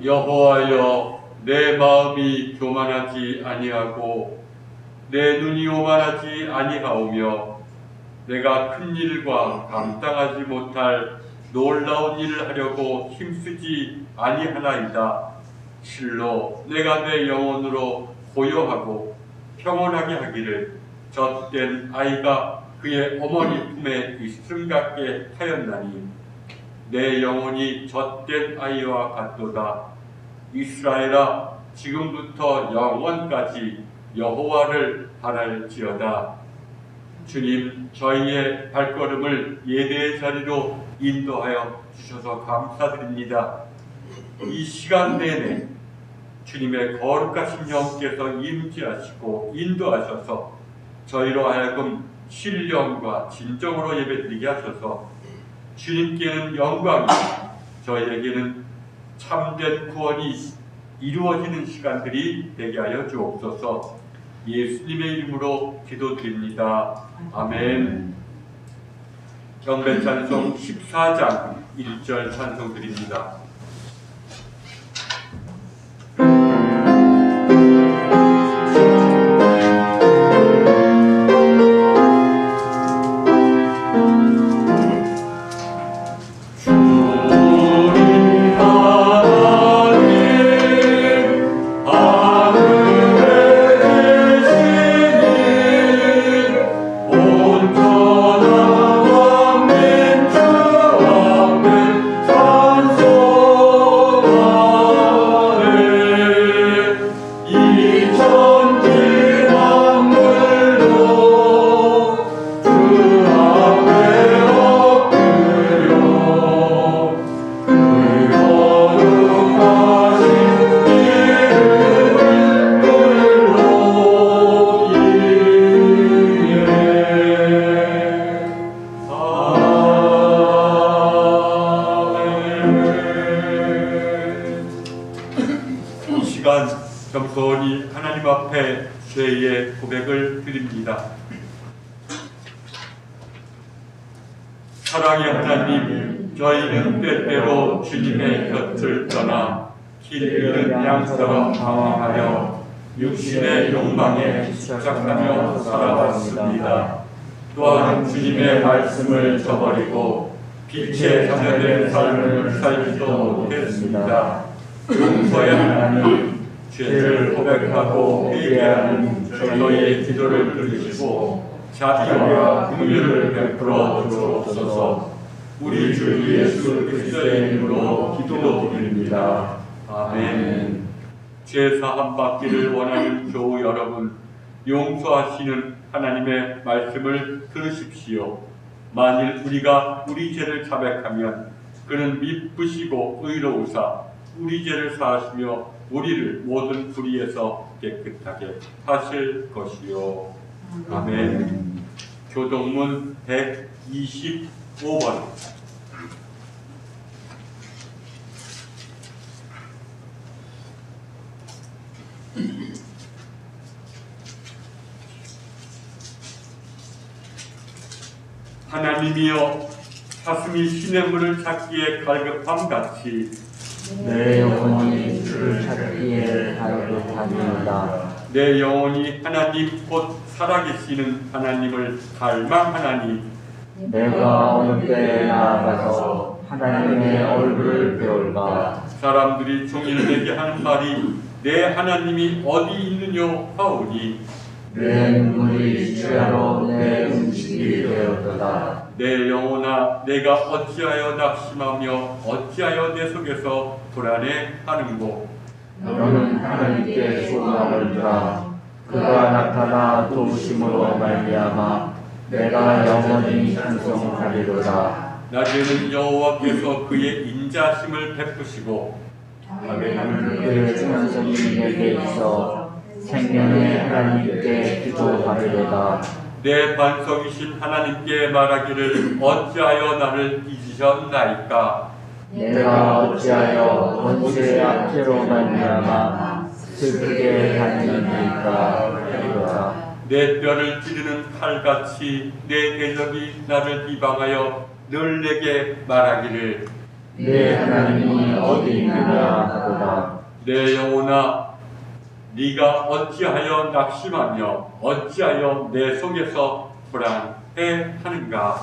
여호와여, 내 마음이 교만하지 아니하고 내 눈이 오만하지 아니하오며 내가 큰 일과 감당하지 못할 놀라운 일을 하려고 힘쓰지 아니하나이다. 실로 내가 내 영혼으로 고요하고 평온하게 하기를 젖된 아이가 그의 어머니 품에 있음 같게 하였나니 내 영혼이 젖된 아이와 같도다. 이스라엘아, 지금부터 영원까지 여호와를 바랄지어다. 주님, 저희의 발걸음을 예배의 자리로 인도하여 주셔서 감사드립니다. 이 시간 내내 주님의 거룩하신 영께서 임재하시고 인도하셔서 저희로 하여금 신령과 진정으로 예배드리게 하셔서 주님께는 영광이, 저희에게는 참된 구원이 이루어지는 시간들이 되게 하여 주옵소서. 예수님의 이름으로 기도드립니다. 아멘. 경배 찬송 14장 1절 찬송 드립니다. 겸손히 하나님 앞에 죄의 고백을 드립니다. 사랑의 하나님, 저희는 때때로 주님의 곁을 떠나 길 잃은 양처럼 방황하여 육신의 욕망에 집착하며 살아왔습니다. 또한 주님의 말씀을 저버리고 빛의 자녀된 삶을 살지도 못했습니다. 용서의 하나님, 죄를 고백하고 회개하는 저희의 기도를 들으시고 자비와 긍휼을 베풀어 주옵소서. 우리 주 예수 그리스도의 이름으로 기도드립니다. 아멘. 죄 사함 받기를 원하는 교우 여러분, 용서하시는 하나님의 말씀을 들으십시오. 만일 우리가 우리 죄를 자백하면 그는 미쁘시고 의로우사 우리 죄를 사하시며 우리를 모든 불의에서 깨끗하게 하실 것이요. 아멘. 교동문 125번. 하나님이여, 사슴이 시냇물을 찾기에 갈급함 같이 내 영혼이 주를 찾기에 갈급합니다. 내 영혼이 하나님 곧 살아계시는 하나님을 갈망하나니 내가 어느 때에 나아가서 하나님의 얼굴을 배울까. 사람들이 종일 내게 하는 말이 내 하나님이 어디 있느뇨 하오니 내 눈물이 주야로 내 음식이 되었도다. 내 영혼아, 내가 어찌하여 낙심하며 어찌하여 내 속에서 불안해하는고. 너는 하나님께 소망을 두라. 그가 나타나 도우심으로 말미암아 내가 영원히 찬송하리로다. 낮에는 여호와께서 그의 인자심을 베푸시고 밤에는 그의 찬송이 내게 있어 생명의 하나님께 기도하리로다. 내 반석이신 하나님께 말하기를 어찌하여 나를 잊으셨나이까. 내가 어찌하여 번제의 악죄로 말미암아 슬프게 다니니까 하리로다. 내 뼈를 찌르는 칼같이 내 대적이 나를 비방하여 늘 내게 말하기를 내 하나님이 어디 있느냐 하도다. 내 영혼아, 네가 어찌하여 낙심하며 어찌하여 내 속에서 불안해 하는가?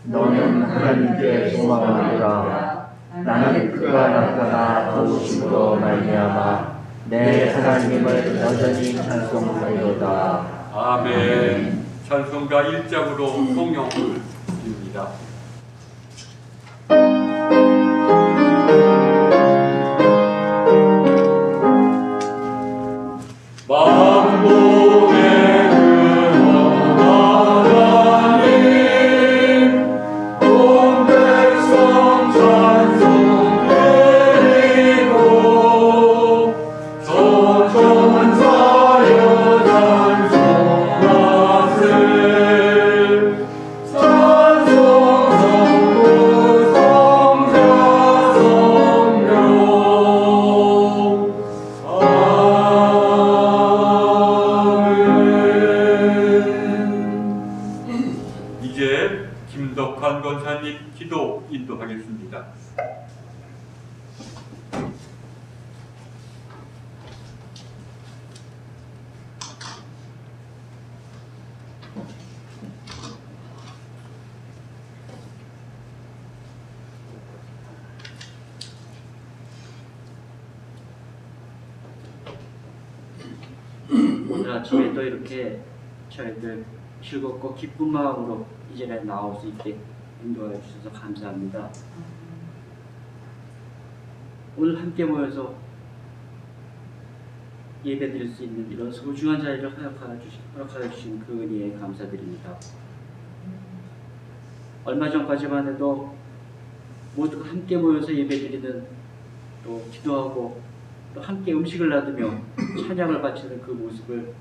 너는 하나님께 소망하노라. 나는 그가 나타나 도우심으로 말미암아 내 하나님을 여전히 찬송하리로다. 아멘. 찬송가 1장으로 성령을 드립니다. 이제 김덕환 권사님 기도 인도하겠습니다. 오늘 아침에 또 이렇게 저희들 즐겁고 기쁜 마음으로 이 자리에 나올 수 있게 인도해 주셔서 감사합니다. 오늘 함께 모여서 예배 드릴 수 있는 이런 소중한 자리를 허락하여 주신 그 은혜에 감사드립니다. 얼마 전까지만 해도 모두가 함께 모여서 예배 드리는, 또 기도하고 또 함께 음식을 나누며 찬양을 바치는 그 모습을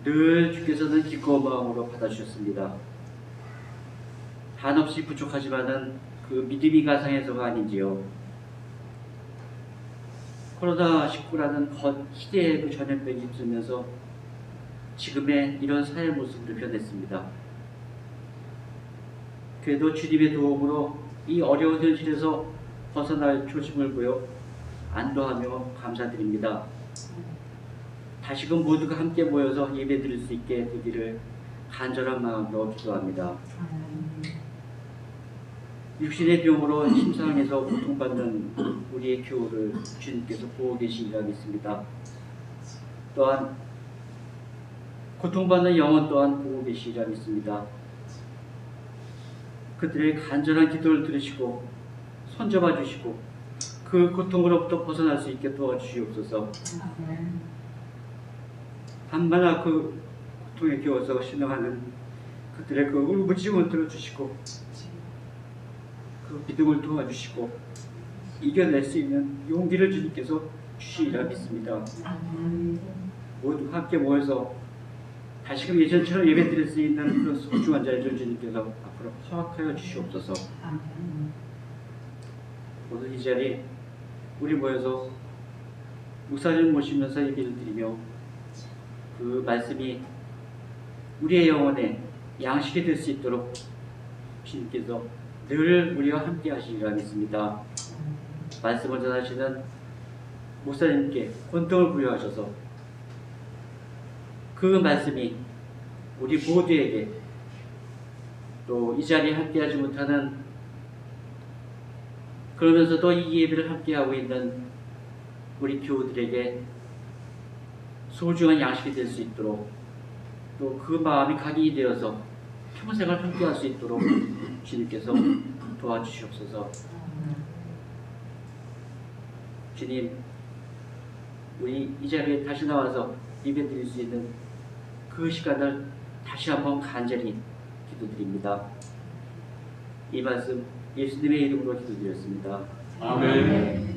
늘 주께서는 기꺼운 마음으로 받아주셨습니다. 한없이 부족하지만은 그 믿음이 가상해서가 아닌지요. 코로나19라는 시대의 그 전염병이 휩쓰면서 지금의 이런 사회 모습으로 변했습니다. 그래도 주님의 도움으로 이 어려운 현실에서 벗어날 초심을 보여 안도하며 감사드립니다. 다시금 모두가 함께 모여서 예배 드릴 수 있게 되기를 간절한 마음으로 기도합니다. 육신의 병으로 침상에서 고통받는 우리의 교우를 주님께서 보고 계시리라 믿습니다. 또한 고통받는 영혼 또한 보고 계시리라 믿습니다. 그들의 간절한 기도를 들으시고 손잡아 주시고 그 고통으로부터 벗어날 수 있게 도와주시옵소서. 한마나 그 고통에 겨워서 신앙하는 그들의 그 울부짖음을 들어주시고 그 믿음을 도와주시고 이겨낼 수 있는 용기를 주님께서 주시리라 믿습니다. 모두 함께 모여서 다시금 예전처럼 예배드릴 수 있는 그런 소중한 자리를 주님께서 앞으로 허락하여 주시옵소서. 오늘 이 자리 우리 모여서 목사를 모시면서 예배를 드리며 그 말씀이 우리의 영혼에 양식이 될 수 있도록 주님께서 늘 우리와 함께 하시리라 믿습니다. 말씀을 전하시는 목사님께 권능을 부여하셔서 그 말씀이 우리 모두에게 또 이 자리에 함께하지 못하는, 그러면서도 이 예배를 함께하고 있는 우리 교우들에게 소중한 양식이 될 수 있도록, 또 그 마음이 각인이 되어서 평생을 함께할 수 있도록 주님께서 도와주시옵소서. 주님, 우리 이 자리에 다시 나와서 예배드릴 수 있는 그 시간을 다시 한번 간절히 기도드립니다. 이 말씀 예수님의 이름으로 기도드렸습니다. 아멘.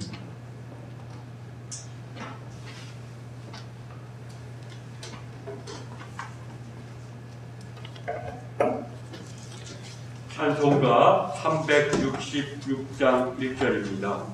찬송가 366장 1절입니다.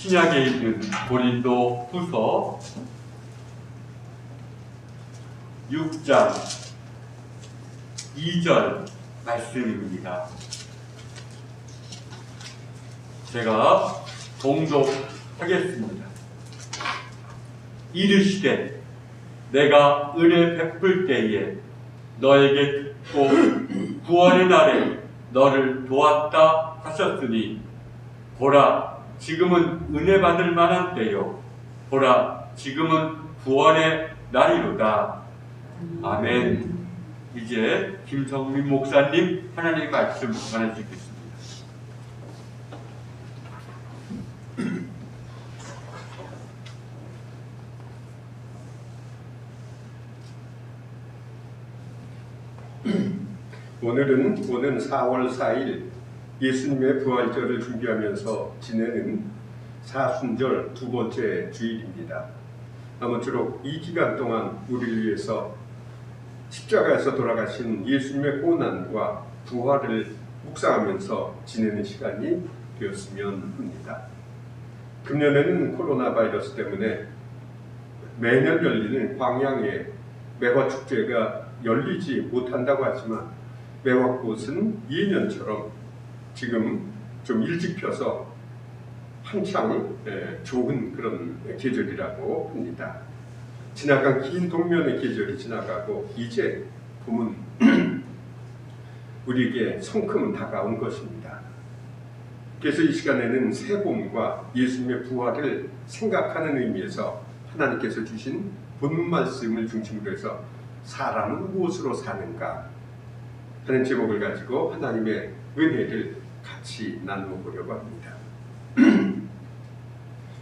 신약에 있는 고린도 후서 6장 2절 말씀입니다. 제가 봉독하겠습니다. 이르시되 내가 은혜 베풀 때에 너에게 듣고 구원의 날에 너를 도왔다 하셨으니 보라 지금은 은혜 받을 만한 때요 보라 지금은 구원의 날이로다. 아멘. 이제 김성민 목사님 하나님의 말씀 전해주겠습니다. 오늘은 오는 4월 4일 예수님의 부활절을 준비하면서 지내는 사순절 두 번째 주일입니다. 아무쪼록 이 기간 동안 우리를 위해서 십자가에서 돌아가신 예수님의 고난과 부활을 묵상하면서 지내는 시간이 되었으면 합니다. 금년에는 코로나 바이러스 때문에 매년 열리는 광양의 매화축제가 열리지 못한다고 하지만 매화꽃은 예년처럼 지금 좀 일찍 펴서 한창 좋은 그런 계절이라고 합니다. 지나간 긴 동면의 계절이 지나가고 이제 봄은 우리에게 성큼 다가온 것입니다. 그래서 이 시간에는 새 봄과 예수님의 부활을 생각하는 의미에서 하나님께서 주신 본문 말씀을 중심으로 해서 사람은 무엇으로 사는가 하는 제목을 가지고 하나님의 은혜를 같이 나누어 보려고 합니다.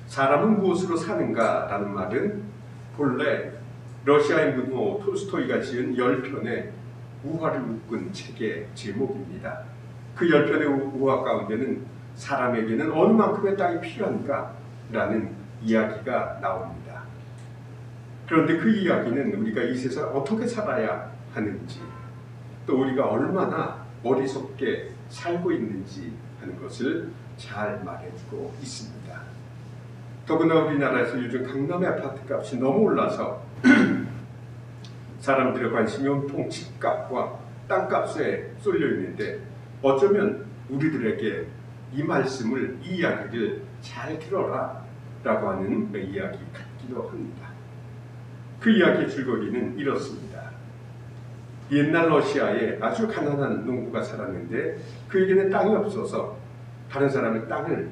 사람은 무엇으로 사는가라는 말은 본래 러시아의 문호 톨스토이가 지은 10편의 우화를 묶은 책의 제목입니다. 그 10편의 우화 가운데는 사람에게는 어느 만큼의 땅이 필요한가 라는 이야기가 나옵니다. 그런데 그 이야기는 우리가 이 세상 어떻게 살아야 하는지 또 우리가 얼마나 어리석게 살고 있는지 하는 것을 잘 말해주고 있습니다. 더구나 우리나라에서 요즘 강남의 아파트 값이 너무 올라서 사람들의 관심이 온통 집값과 땅값에 쏠려 있는데 어쩌면 우리들에게 이 말씀을, 이 이야기를 잘 들어라 라고 하는 이야기 같기도 합니다. 그 이야기의 줄거리는 이렇습니다. 옛날 러시아에 아주 가난한 농부가 살았는데 그에게는 땅이 없어서 다른 사람의 땅을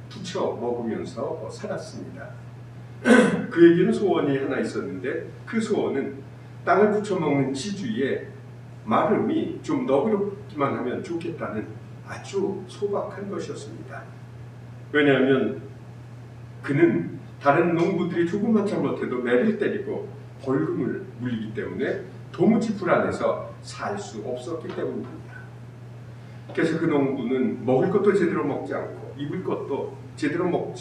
부쳐 먹으면서 살았습니다. 그에게는 소원이 하나 있었는데 그 소원은 땅을 부쳐 먹는 지주의 마름이 좀 너그럽기만 하면 좋겠다는 아주 소박한 것이었습니다. 왜냐하면 그는 다른 농부들이 조금만 잘못해도 매를 때리고 벌금을 물리기 때문에 도무지 불안해서 살 수 없었기 때문입니다. 그래서 그 농부는 먹을 것도 제대로 먹지 않고 입을 것도 제대로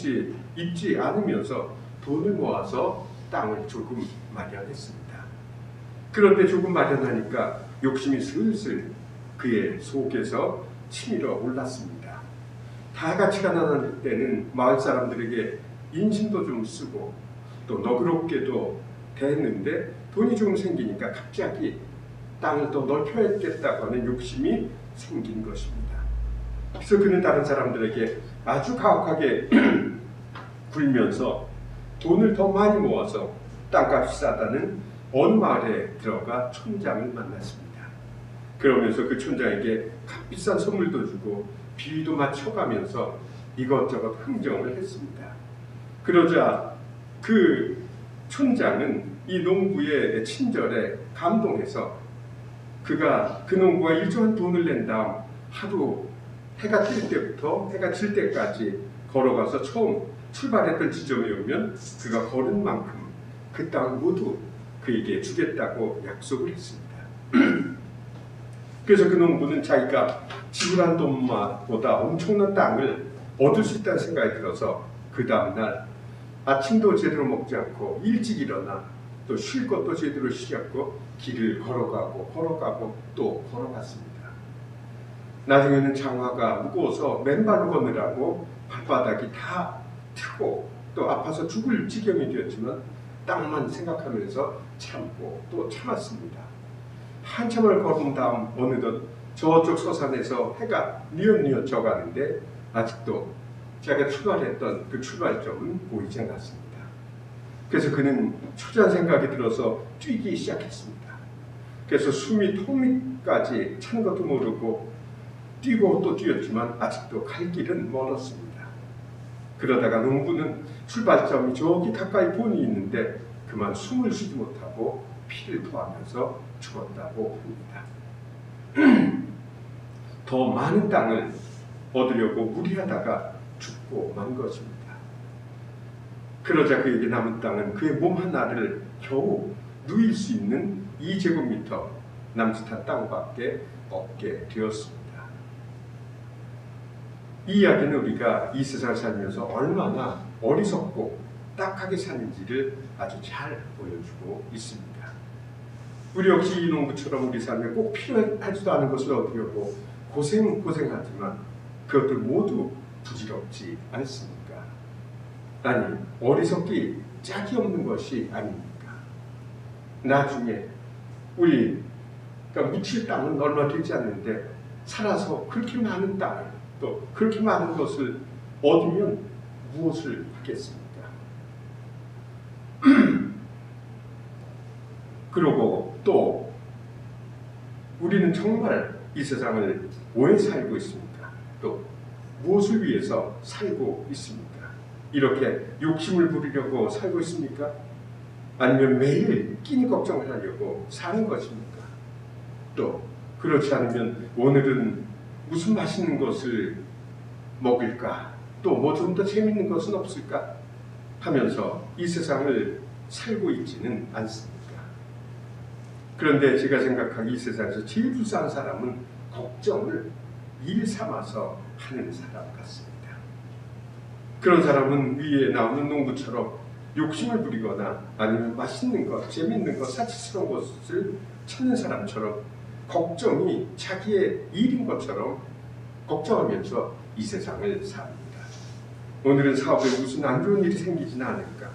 입지 않으면서 돈을 모아서 땅을 조금 마련했습니다. 그런데 조금 마련하니까 욕심이 슬슬 그의 속에서 치밀어 올랐습니다. 다 같이 가난할 때는 마을 사람들에게 인심도 좀 쓰고 또 너그럽게도 대했는데 돈이 좀 생기니까 갑자기 땅을 더 넓혀야겠다고 하는 욕심이 생긴 것입니다. 그래서 그는 다른 사람들에게 아주 가혹하게 굴면서 돈을 더 많이 모아서 땅값이 싸다는 어느 마을에 들어가 촌장을 만났습니다. 그러면서 그 촌장에게 값비싼 선물도 주고 비위도 맞춰가면서 이것저것 흥정을 했습니다. 그러자 그 촌장은 이 농부의 친절에 감동해서 그가 그 농부가 일정한 돈을 낸 다음 하루 해가 뜰 때부터 해가 질 때까지 걸어가서 처음 출발했던 지점에 오면 그가 걸은 만큼 그 땅 모두 그에게 주겠다고 약속을 했습니다. 그래서 그 농부는 자기가 지불한 돈보다 엄청난 땅을 얻을 수 있다는 생각이 들어서 그 다음날 아침도 제대로 먹지 않고 일찍 일어나 또 쉴 것도 제대로 쉬지 않고 길을 걸어가고 또 걸어갔습니다. 나중에는 장화가 무거워서 맨발로 걷느라고 발바닥이 다 트고 또 아파서 죽을 지경이 되었지만 땅만 생각하면서 참고 또 참았습니다. 한참을 걸은 다음 어느덧 저쪽 서산에서 해가 뉘엿뉘엿 져가는데 아직도 자기가 출발했던 그 출발점은 보이지 않았습니다. 그래서 그는 초조한 생각이 들어서 뛰기 시작했습니다. 그래서 숨이 턱 밑까지 찬 것도 모르고 뛰고 또 뛰었지만 아직도 갈 길은 멀었습니다. 그러다가 농부는 출발점이 저기 가까이 본이 있는데 그만 숨을 쉬지 못하고 피를 토하면서 죽었다고 합니다. 더 많은 땅을 얻으려고 무리하다가 죽고 만 것입니다. 그러자 그에게 남은 땅은 그의 몸 하나를 겨우 누일 수 있는 2제곱미터 남짓한 땅밖에 없게 되었습니다. 이 이야기는 우리가 이 세상을 살면서 얼마나 어리석고 딱하게 사는지를 아주 잘 보여주고 있습니다. 우리 역시 이 농부처럼 우리 삶에 꼭 필요하지도 않은 것을 얻으려고 고생하지만 그것들 모두 부질없지 않습니까? 아니, 어리석기 짝이 없는 것이 아닙니까? 나중에 우리가 묻힐 땅은 얼마 되지 않는데 살아서 그렇게 많은 땅을 또 그렇게 많은 것을 얻으면 무엇을 하겠습니까? 그리고 또 우리는 정말 이 세상을 왜 살고 있습니까? 또 무엇을 위해서 살고 있습니까? 이렇게 욕심을 부리려고 살고 있습니까? 아니면 매일 끼니 걱정을 하려고 사는 것입니까? 또 그렇지 않으면 오늘은 무슨 맛있는 것을 먹을까? 또 뭐 좀 더 재밌는 것은 없을까? 하면서 이 세상을 살고 있지는 않습니까? 그런데 제가 생각하기 이 세상에서 제일 불쌍한 사람은 걱정을 일 삼아서 하는 사람 같습니다. 그런 사람은 위에 나오는 농부처럼 욕심을 부리거나 아니면 맛있는 것, 재밌는 것, 사치스러운 것을 찾는 사람처럼 걱정이 자기의 일인 것처럼 걱정하면서 이 세상을 삽니다. 오늘은 사업에 무슨 안 좋은 일이 생기지는 않을까?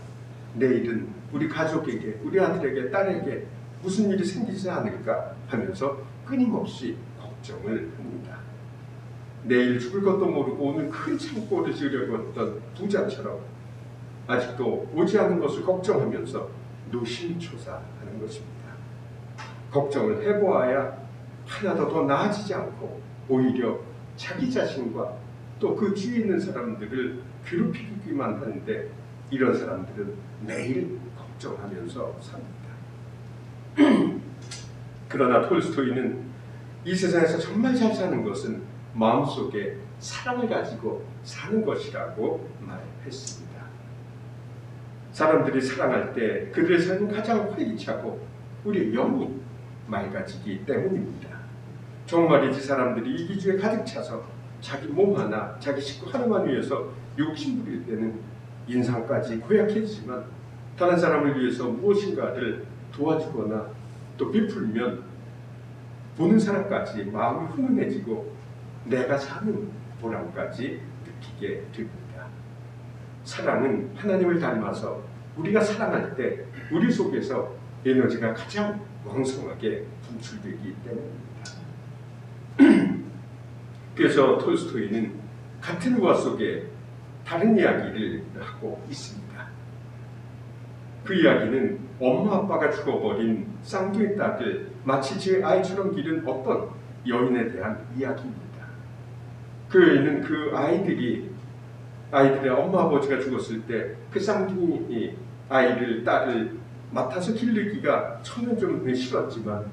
내일은 우리 가족에게, 우리 아들에게, 딸에게 무슨 일이 생기지 않을까 하면서 끊임없이 걱정을 합니다. 내일 죽을 것도 모르고 오늘 큰 창고를 지으려고 했던 부자처럼 아직도 오지 않은 것을 걱정하면서 노심초사하는 것입니다. 걱정을 해보아야 하나도 더 나아지지 않고 오히려 자기 자신과 또 그 뒤에 있는 사람들을 괴롭히기만 하는데 이런 사람들은 매일 걱정하면서 삽니다. 그러나 톨스토이는 이 세상에서 정말 잘 사는 것은 마음속에 사랑을 가지고 사는 것이라고 말했습니다. 사람들이 사랑할 때 그들의 삶은 가장 활기차고 우리의 영이 맑아지기 때문입니다. 정말이지 사람들이 이 기주에 가득 차서 자기 몸 하나, 자기 식구 하나만 위해서 욕심 부릴 때는 인상까지 고약해지지만 다른 사람을 위해서 무엇인가를 도와주거나 또 베풀면 보는 사람까지 마음이 훈훈해지고 내가 사는 보람까지 느끼게 됩니다. 사랑은 하나님을 닮아서 우리가 사랑할 때 우리 속에서 에너지가 가장 왕성하게 분출되기 때문입니다. 그래서 톨스토이는 같은 우화 속에 다른 이야기를 하고 있습니다. 그 이야기는 엄마 아빠가 죽어버린 쌍둥이 딸을 마치 제 아이처럼 기른 어떤 여인에 대한 이야기입니다. 그 여인은 그 아이들의 엄마 아버지가 죽었을 때 그 쌍둥이 딸을 맡아서 기르기가 처음엔 좀 싫었지만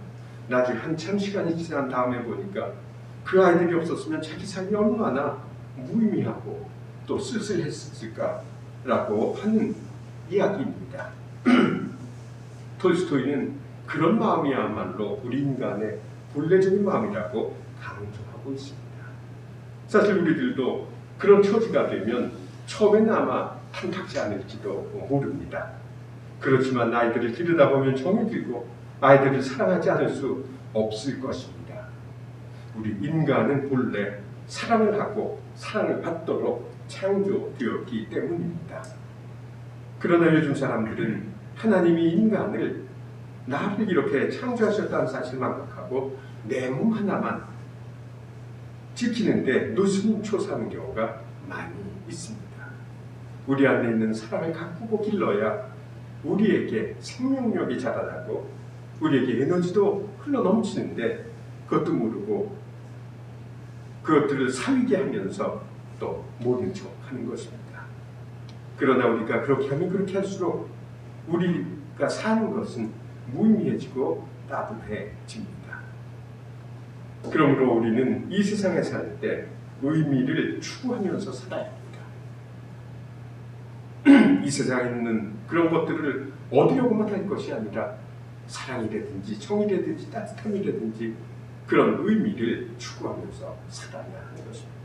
나중에 한참 시간이 지난 다음에 보니까 그 아이들이 없었으면 자기 삶이 얼마나 무의미하고 또 쓸쓸했을까라고 하는 이야기입니다. 톨스토이는 그런 마음이야말로 우리 인간의 본래적인 마음이라고 강조하고 있습니다. 사실 우리들도 그런 처지가 되면 처음에는 아마 탐탁지 않을지도 모릅니다. 그렇지만 아이들을 기르다 보면 정이 들고 아이들을 사랑하지 않을 수 없을 것입니다. 우리 인간은 본래 사랑을 하고 사랑을 받도록 창조되었기 때문입니다. 그러나 요즘 사람들은 하나님이 인간을 나를 이렇게 창조하셨다는 사실만 생각하고 내 몸 하나만 지키는데 노심초사하는 경우가 많이 있습니다. 우리 안에 있는 사랑을 가꾸고 길러야 우리에게 생명력이 자라나고 우리에게 에너지도 흘러넘치는데 그것도 모르고 그것들을 사위게 하면서 또 모른 척하는 것입니다. 그러나 우리가 그렇게 하면 그렇게 할수록 우리가 사는 것은 무의미해지고 따분해집니다. 그러므로 우리는 이 세상에 살 때 의미를 추구하면서 살아야 합니다. 이 세상에 있는 그런 것들을 얻으려고만 할 것이 아니라 사랑이라든지 정이라든지 따뜻함이라든지 그런 의미를 추구하면서 살아야 하는 것입니다.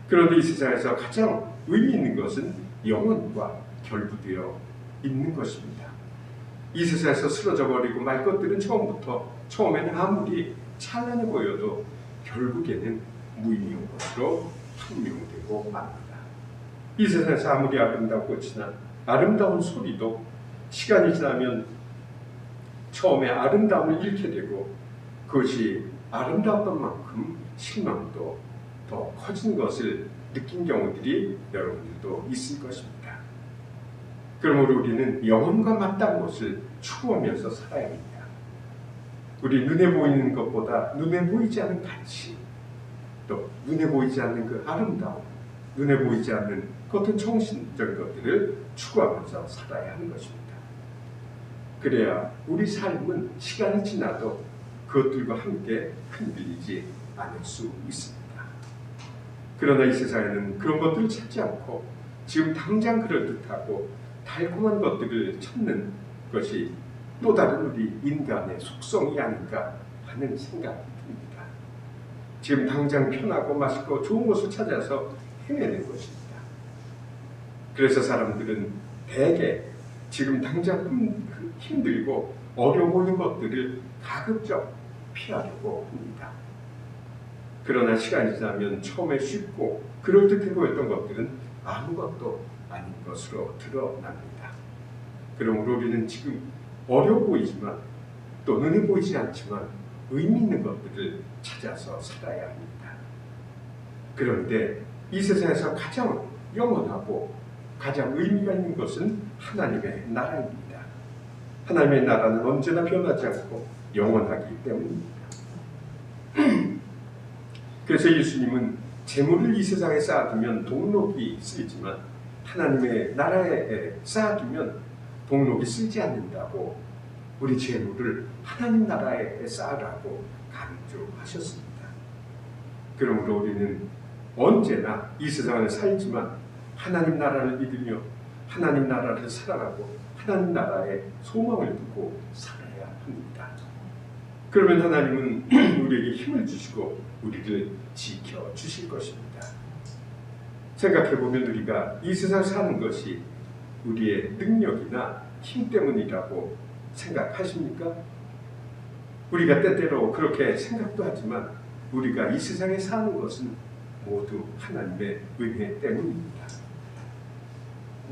그런데 이 세상에서 가장 의미 있는 것은 영혼과 결부되어 있는 것입니다. 이 세상에서 쓰러져 버리고 말 것들은 처음에는 아무리 찬란해 보여도 결국에는 무의미한 것으로 판명되고 맙니다. 이 세상에서 아무리 아름다운 꽃이나 아름다운 소리도 시간이 지나면 처음에 아름다움을 잃게 되고 그것이 아름다웠던 만큼 실망도 더 커진 것을 느낀 경우들이 여러분들도 있을 것입니다. 그러므로 우리는 영혼과 맞닿은 것을 추구하면서 살아야 합니다. 우리 눈에 보이는 것보다 눈에 보이지 않는 가치, 또 눈에 보이지 않는 그 아름다움, 눈에 보이지 않는 어떤 정신적인 것들을 추구하면서 살아야 하는 것입니다. 그래야 우리 삶은 시간이 지나도 그것들과 함께 흔들리지 않을 수 있습니다. 그러나 이 세상에는 그런 것들을 찾지 않고 지금 당장 그럴듯하고 달콤한 것들을 찾는 것이 또 다른 우리 인간의 속성이 아닌가 하는 생각이 듭니다. 지금 당장 편하고 맛있고 좋은 것을 찾아서 헤매는 것입니다. 그래서 사람들은 대개 지금 당장 힘들고 어려워 보이는 것들을 가급적 피하려고 합니다. 그러나 시간이 지나면 처음에 쉽고 그럴듯해 보였던 것들은 아무것도 아닌 것으로 드러납니다. 그러므로 우리는 지금 어려워 보이지만 또 눈에 보이지 않지만 의미 있는 것들을 찾아서 살아야 합니다. 그런데 이 세상에서 가장 영원하고 가장 의미가 있는 것은 하나님의 나라입니다. 하나님의 나라는 언제나 변하지 않고 영원하기 때문입니다. 그래서 예수님은 재물을 이 세상에 쌓아두면 동록이 쓰이지만 하나님의 나라에 쌓아두면 동록이 쓰지 않는다고 우리 재물을 하나님 나라에 쌓으라고 강조하셨습니다. 그러므로 우리는 언제나 이 세상을 살지만 하나님 나라를 믿으며 하나님 나라를 사랑하고 하나님 나라에 소망을 두고 살아야 합니다. 그러면 하나님은 우리에게 힘을 주시고 우리를 지켜주실 것입니다. 생각해보면 우리가 이 세상을 사는 것이 우리의 능력이나 힘 때문이라고 생각하십니까? 우리가 때때로 그렇게 생각도 하지만 우리가 이 세상에 사는 것은 모두 하나님의 은혜 때문입니다.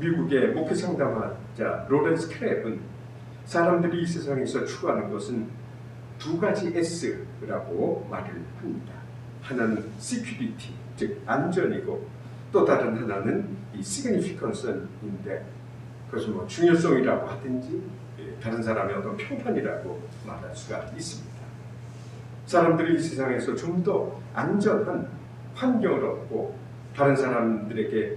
미국의 목회 상담자 로렌스 크랩은 사람들이 이 세상에서 추구하는 것은 두 가지 S라고 말을 합니다. 하나는 security, 즉 안전이고 또 다른 하나는 이 significance인데 그것은 뭐 중요성이라고 하든지 다른 사람의 어떤 평판이라고 말할 수가 있습니다. 사람들이 이 세상에서 좀 더 안전한 환경을 얻고 다른 사람들에게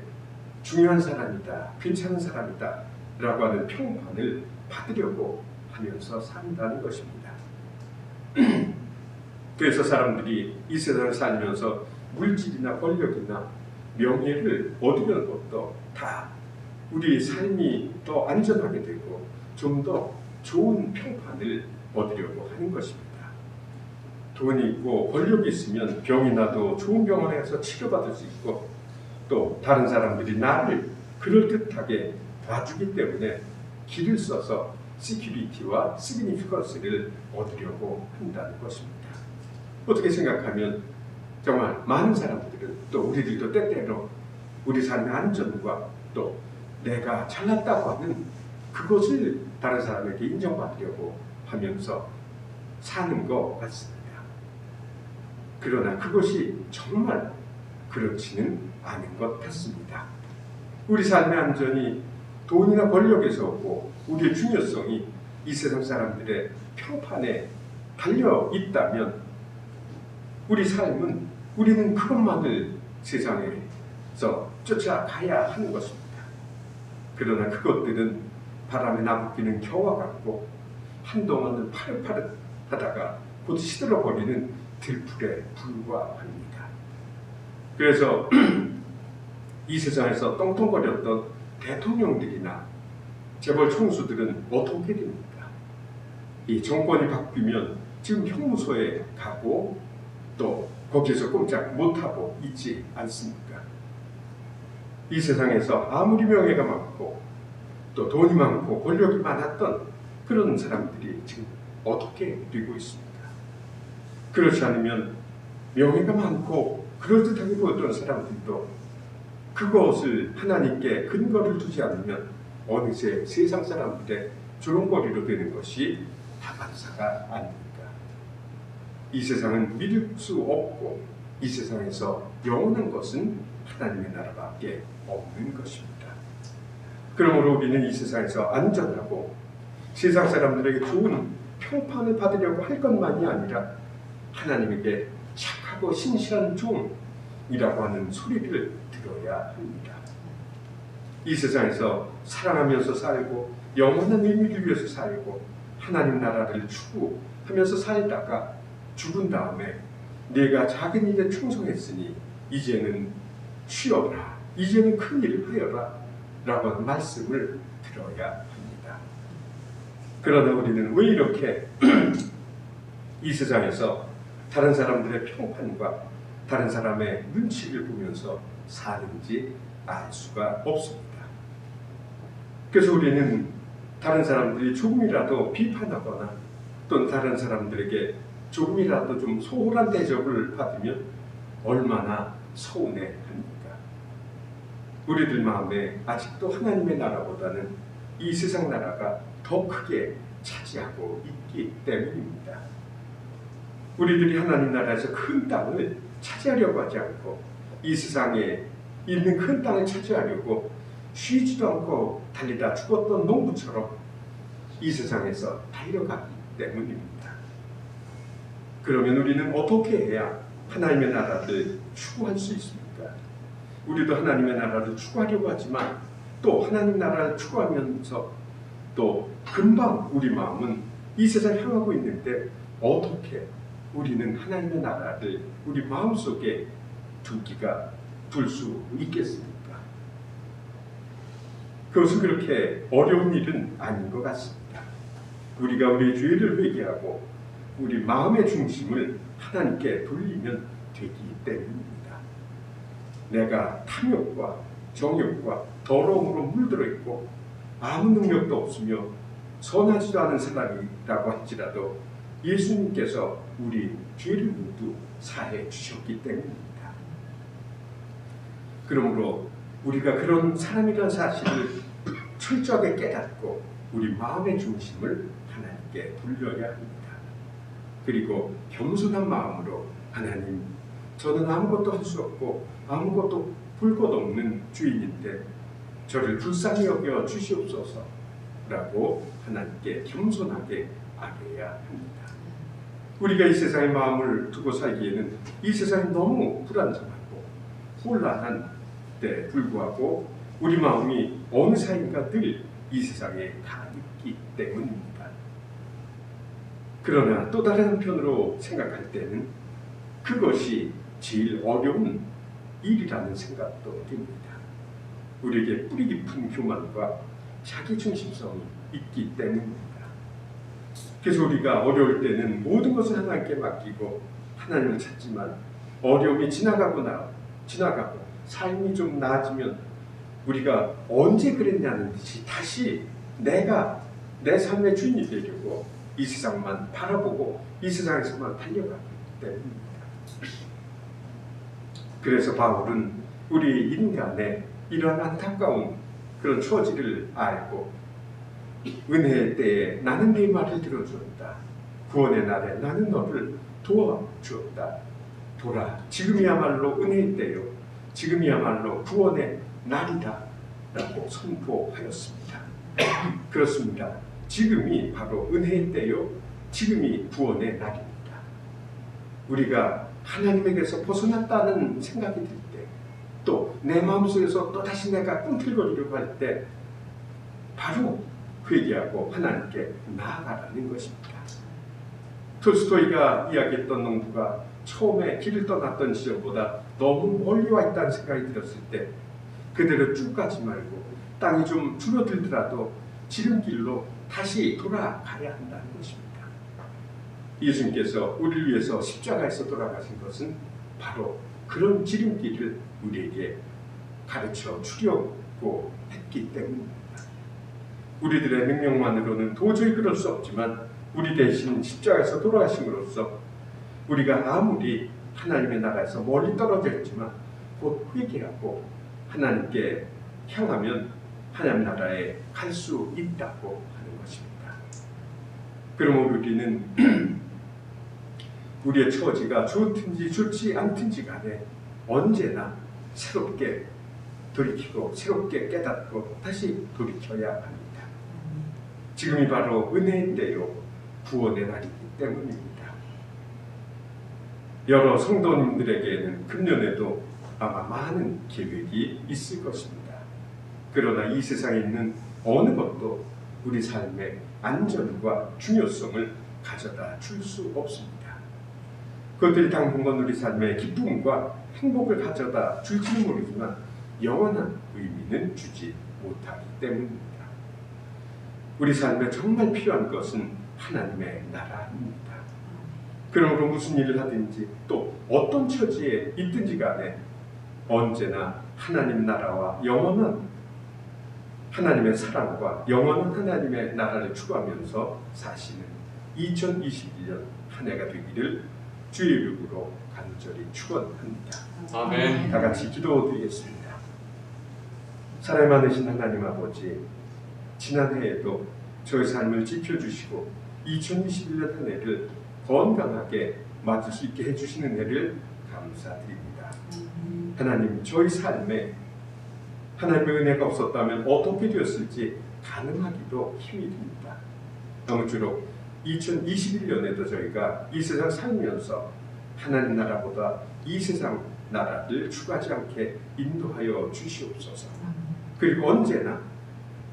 중요한 사람이다, 괜찮은 사람이다 라고 하는 평판을 받으려고 하면서 산다는 것입니다. 그래서 사람들이 이 세상을 살면서 물질이나 권력이나 명예를 얻으려는 것도 다 우리 삶이 더 안전하게 되고 좀 더 좋은 평판을 얻으려고 하는 것입니다. 돈이 있고 권력이 있으면 병이 나도 좋은 병원에서 치료받을 수 있고 또 다른 사람들이 나를 그럴듯하게 봐주기 때문에 길을 써서 시큐리티와 시그니피컨스를 얻으려고 한다는 것입니다. 어떻게 생각하면 정말 많은 사람들은 또 우리들도 때때로 우리 삶의 안전과 또 내가 잘났다고 하는 그것을 다른 사람에게 인정받으려고 하면서 사는 것 같습니다. 그러나 그것이 정말 그렇지는 않은 것 같습니다. 우리 삶의 안전이 돈이나 권력에서 오고 우리의 중요성이 이 세상 사람들의 평판에 달려 있다면 우리는 그것만을 세상에서 쫓아가야 하는 것입니다. 그러나 그것들은 바람에 나부끼는 겨와 같고 한동안은 파릇파릇하다가 곧 시들어버리는 들풀에 불과합니다. 그래서 이 세상에서 떵떵거렸던 대통령들이나 재벌 총수들은 어떻게 됩니까? 이 정권이 바뀌면 지금 형무소에 가고 또 거기에서 꼼짝 못하고 있지 않습니까? 이 세상에서 아무리 명예가 많고 또 돈이 많고 권력이 많았던 그런 사람들이 지금 어떻게 되고 있습니까? 그렇지 않으면 명예가 많고 그럴듯하게 보였던 사람들도 그것을 하나님께 근거를 두지 않으면 어느새 세상 사람들의 조롱거리로 되는 것이 다반사가 아닙니까? 이 세상은 믿을 수 없고 이 세상에서 영원한 것은 하나님의 나라밖에 없는 것입니다. 그러므로 우리는 이 세상에서 안전하고 세상 사람들에게 좋은 평판을 받으려고 할 것만이 아니라 하나님에게 착하고 신실한 종이라고 하는 소리를 들어야 합니다. 이 세상에서 사랑하면서 살고 영원한 의미를 위해서 살고 하나님 나라를 추구하면서 살다가 죽은 다음에 내가 작은 일에 충성했으니 이제는 쉬어라, 이제는 큰 일을 하여라 라고 하는 말씀을 들어야 합니다. 그러나 우리는 왜 이렇게 이 세상에서 다른 사람들의 평판과 다른 사람의 눈치를 보면서 사는지 알 수가 없습니다. 그래서 우리는 다른 사람들이 조금이라도 비판하거나 또는 다른 사람들에게 조금이라도 좀 소홀한 대접을 받으면 얼마나 서운해합니까? 우리들 마음에 아직도 하나님의 나라보다는 이 세상 나라가 더 크게 차지하고 있기 때문입니다. 우리들이 하나님 나라에서 큰 땅을 차지하려고 하지 않고 이 세상에 있는 큰 땅을 차지하려고 쉬지도 않고 달리다 죽었던 농부처럼 이 세상에서 달려가기 때문입니다. 그러면 우리는 어떻게 해야 하나님의 나라를 추구할 수 있습니까? 우리도 하나님의 나라를 추구하려고 하지만 또 하나님 나라를 추구하면서 또 금방 우리 마음은 이 세상을 향하고 있는데 어떻게 우리는 하나님의 나라를 우리 마음속에 둘 수 있겠습니까? 그것은 그렇게 어려운 일은 아닌 것 같습니다. 우리가 우리의 죄를 회개하고 우리 마음의 중심을 하나님께 돌리면 되기 때문입니다. 내가 탐욕과 정욕과 더러움으로 물들어 있고 아무 능력도 없으며 선하지도 않은 사람이라고 할지라도 예수님께서 우리 죄를 모두 사해 주셨기 때문입니다. 그러므로 우리가 그런 사람이라는 사실을 철저하게 깨닫고 우리 마음의 중심을 하나님께 돌려야 합니다. 그리고 겸손한 마음으로 하나님, 저는 아무것도 할 수 없고 아무것도 볼 것 없는 주인인데 저를 불쌍히 여겨 주시옵소서라고 하나님께 겸손하게 아뢰야 합니다. 우리가 이 세상의 마음을 두고 살기에는 이 세상이 너무 불안정하고 혼란한 데 불구하고 우리 마음이 어느 사이인가 늘 이 세상에 가 있기 때문입니다. 그러나 또 다른 한편으로 생각할 때는 그것이 제일 어려운 일이라는 생각도 듭니다. 우리에게 뿌리 깊은 교만과 자기중심성이 있기 때문입니다. 그래서 우리가 어려울 때는 모든 것을 하나님께 맡기고 하나님을 찾지만 어려움이 지나가고 삶이 좀 나아지면 우리가 언제 그랬냐는 듯이 다시 내가 내 삶의 주인이 되려고 이 세상만 바라보고 이 세상에서만 달려가기 때문입니다. 그래서 바울은 우리 인간의 이러한 안타까운 그런 처지를 알고 은혜의 때에 나는 네 말을 들어주었다. 구원의 날에 나는 너를 도와주었다. 돌아, 지금이야말로 은혜의 때요, 지금이야말로 구원의 날이다 라고 선포하였습니다. 그렇습니다. 지금이 바로 은혜의 때요, 지금이 구원의 날입니다. 우리가 하나님에게서 벗어났다는 생각이 들 때, 또 내 마음속에서 또다시 내가 꿈틀거리려고 할 때 바로 회개하고 하나님께 나아가라는 것입니다. 톨스토이가 이야기했던 농부가 처음에 길을 떠났던 시절보다 너무 멀리 와 있다는 생각이 들었을 때 그대로 쭉 가지 말고 땅이 좀 줄어들더라도 지름길로 다시 돌아가야 한다는 것입니다. 예수님께서 우리를 위해서 십자가에서 돌아가신 것은 바로 그런 지름길을 우리에게 가르쳐 주려고 했기 때문입니다. 우리들의 능력만으로는 도저히 그럴 수 없지만 우리 대신 십자가에서 돌아가심으로써 우리가 아무리 하나님의 나라에서 멀리 떨어져 있지만 곧 회개하고 하나님께 향하면 하나님 나라에 갈 수 있다고 하는 것입니다. 그러므로 우리는 우리의 처지가 좋든지 좋지 않든지 간에 언제나 새롭게 돌이키고 새롭게 깨닫고 다시 돌이켜야 합니다. 지금이 바로 은혜의 때요, 구원의 날이기 때문입니다. 여러 성도님들에게는 금년에도 아마 많은 계획이 있을 것입니다. 그러나 이 세상에 있는 어느 것도 우리 삶의 안전과 중요성을 가져다 줄 수 없습니다. 그것들이 당분간 우리 삶의 기쁨과 행복을 가져다 줄지는 모르지만 영원한 의미는 주지 못하기 때문입니다. 우리 삶에 정말 필요한 것은 하나님의 나라입니다. 그러므로 무슨 일을 하든지 또 어떤 처지에 있든지 간에 언제나 하나님 나라와 영원한 하나님의 사랑과 영원한 하나님의 나라를 추구하면서 사시는 2021년 한 해가 되기를 주의 이름으로 간절히 축원합니다. 아멘. 다 같이 기도드리겠습니다. 사랑 많으신 하나님 아버지, 지난 해에도 저희 삶을 지켜주시고 2021년 한 해를 건강하게 맞을 수 있게 해주시는 해를 감사드립니다. 하나님, 저희 삶에 하나님의 은혜가 없었다면 어떻게 되었을지 가늠하기도 힘이 듭니다. 아무쪼록 2021년에도 저희가 이 세상 살면서 하나님 나라보다 이 세상 나라를 추구하지 않게 인도하여 주시옵소서. 그리고 언제나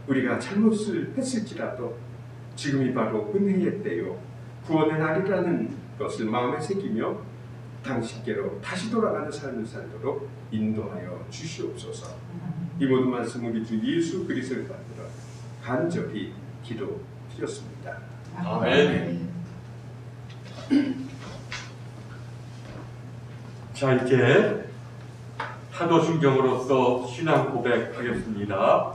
우리가 잘못을 했을지라도 지금이 바로 은혜의 때요, 구원의 날이라는 것을 마음에 새기며 당신께로 다시 돌아가는 삶을 살도록 인도하여 주시옵소서. 이 모든 말씀 우리 주 예수 그리스도를 받들어 간절히 기도드렸습니다. 아멘. 자, 이제 사도신경으로서 신앙 고백하겠습니다.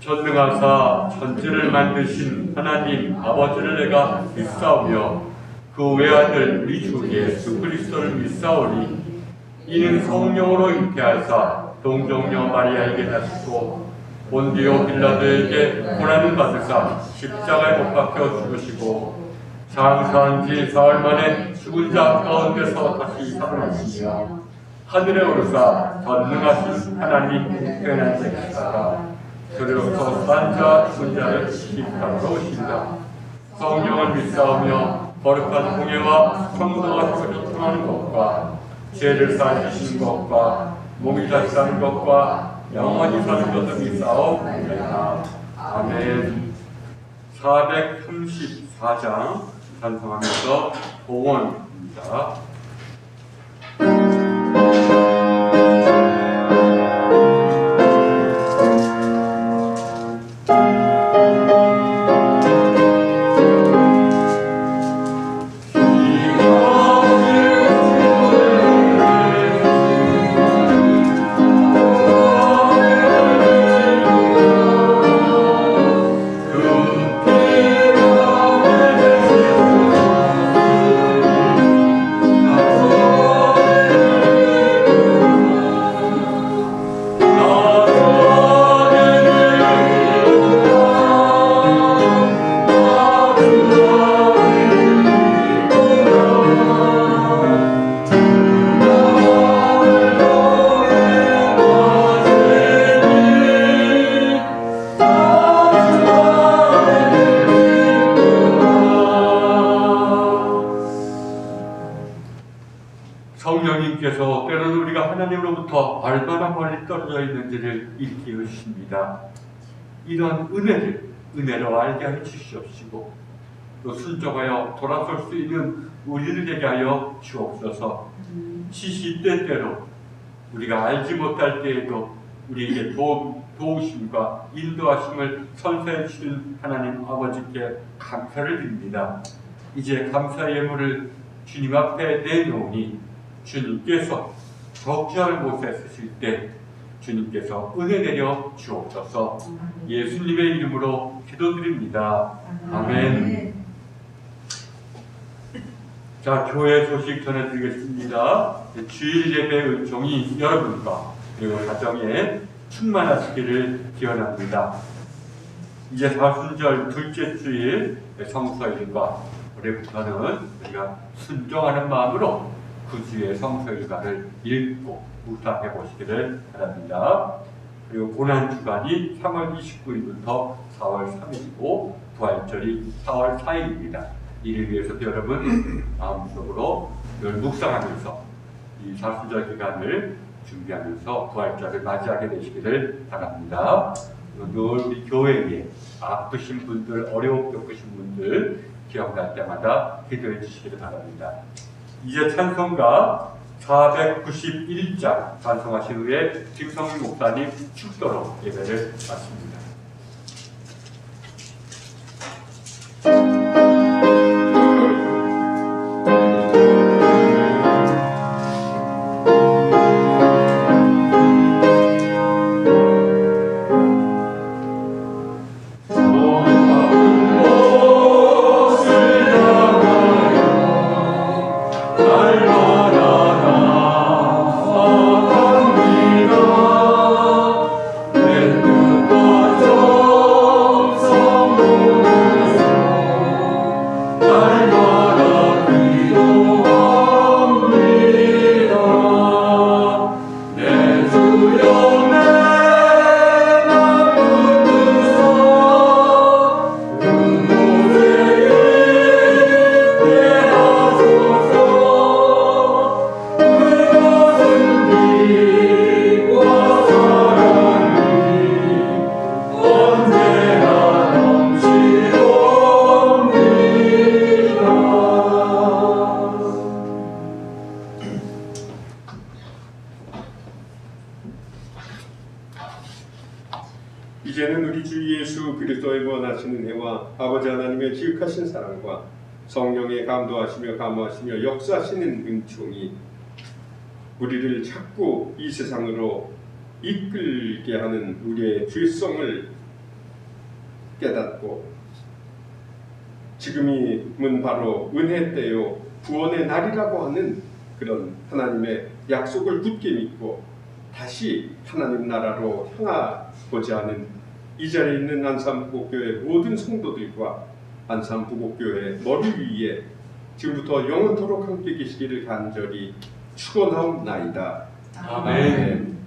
전능하사 천지를 만드신 하나님 아버지를 내가 믿사오며 그 외아들 우리 주 예수 그리스도를 믿사오니 이는 성령으로 잉태하사 동정녀 마리아에게 나시고 본디오 빌라도에게 고난을 받으사 십자가에 못 박혀 죽으시고 장사한 지 사흘 만에 죽은 자 가운데서 다시 살아나시며 하늘에 오르사 전능하신 하나님 우편한 되시다가 그리로서 산자 죽은 자를 심판하러 오신다. 성령을 믿사오며 거룩한 공예와 성도가 서로 통하는 것과 죄를 사하시는 것과 몸이 다시 사는 것과 영원히 사는 것을 믿사옵나이다. 아멘. 434장 찬송하면서 봉헌입니다. 하나님으로부터 얼마나 멀리 떨어져 있는지를 일깨워 주십니다. 이런 은혜로 알게 해 주시옵시고 또 순종하여 돌아설 수 있는 우리를 되게 하여 주옵소서. 시시때때로 우리가 알지 못할 때에도 우리에게 도우심과 인도하심을 선사해 주시는 하나님 아버지께 감사를 드립니다. 이제 감사 예물을 주님 앞에 내놓으니 주님께서 적절한 곳에 쓰실 때 주님께서 은혜 내려 주옵소서. 예수님의 이름으로 기도드립니다. 아멘. 자, 교회 소식 전해드리겠습니다. 주일 예배 은총이 여러분과 그리고 가정에 충만하시기를 기원합니다. 이제 사순절 둘째 주일 성서일과 올해부터는 우리가 순종하는 마음으로 그 주의 성서일과를 읽고 묵상해 보시기를 바랍니다. 그리고 고난주간이 3월 29일부터 4월 3일이고 부활절이 4월 4일입니다. 이를 위해서도 여러분 마음속으로 늘 묵상하면서 이 사순절 기간을 준비하면서 부활절을 맞이하게 되시기를 바랍니다. 늘 우리 교회에 아프신 분들, 어려움 겪으신 분들 기억날 때마다 기도해 주시기를 바랍니다. 이제 찬송가 491장 찬송하신 후에 김성민 목사님 축도로 예배를 마칩니다. 이제는 우리 주 예수 그리스도의 원하시는 해와 아버지 하나님의 지극하신 사랑과 성령의 감도하시며 감화하시며 역사하시는 은총이 우리를 자꾸 이 세상으로 이끌게 하는 우리의 죄성을 깨닫고 지금이면 바로 은혜 때요 구원의 날이라고 하는 그런 하나님의 약속을 굳게 믿고 다시 하나님 나라로 향하고자 하는 이 자리에 있는 안산부곡교회 모든 성도들과 안산부곡교회 머리 위에 지금부터 영원토록 함께 계시기를 간절히 축원하옵나이다. 아멘.